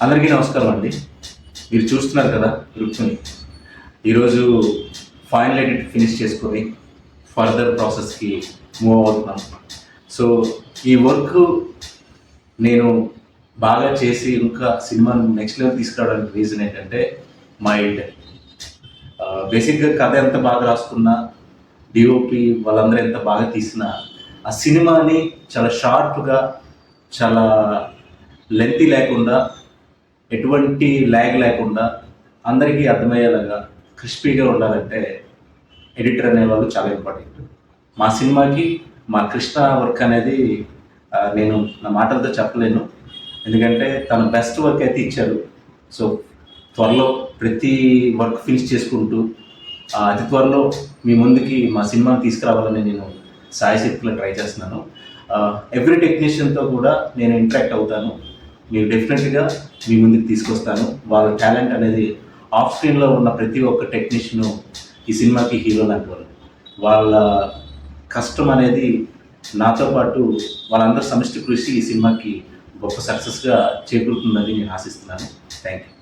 అందరికీ నమస్కారం అండి. మీరు చూస్తున్నారు కదా రుక్మిణి. ఈరోజు ఫైనల్ ఎడిట్ ఫినిష్ చేసుకొని ఫర్దర్ ప్రాసెస్కి మూవ్ అవుతున్నాం. సో ఈ వర్క్ నేను బాగా చేసి ఇంకా సినిమాను నెక్స్ట్ లెవెల్ తీసుకురావడానికి రీజన్ ఏంటంటే మా ఎడిటర్. బేసిక్గా కథ ఎంత బాగా రాసుకున్నా, డిఓపి వాళ్ళందరూ ఎంత బాగా తీసినా ఆ సినిమాని చాలా షార్ప్గా, చాలా లెంతీ లేకుండా, ఎటువంటి ల్యాగ్ లేకుండా అందరికీ అర్థమయ్యేలాగా క్రిస్పీగా ఉండాలంటే ఎడిటర్ అనేవాళ్ళు చాలా ఇంపార్టెంట్. మా సినిమాకి మా కృష్ణ వర్క్ అనేది నేను నా మాటలతో చెప్పలేను. ఎందుకంటే తను బెస్ట్ వర్క్ అయితే ఇచ్చారు. సో త్వరలో ప్రతి వర్క్ ఫినిష్ చేసుకుంటూ అతి త్వరలో మీ ముందుకి మా సినిమాని తీసుకురావాలని నేను సాయశక్తిలో ట్రై చేస్తున్నాను. ఎవ్రీ టెక్నీషియన్తో కూడా నేను ఇంటరాక్ట్ అవుతాను. మీరు డెఫినెట్గా మీ ముందుకు తీసుకొస్తాను. వాళ్ళ టాలెంట్ అనేది ఆఫ్ స్క్రీన్లో ఉన్న ప్రతి ఒక్క టెక్నీషియను ఈ సినిమాకి హీరో లాంటి వాళ్ళు. వాళ్ళ కష్టం అనేది నాతో పాటు వాళ్ళందరూ సమిష్టి కృషి ఈ సినిమాకి గొప్ప సక్సెస్గా చేకూరుతుందని నేను ఆశిస్తున్నాను. Thank you.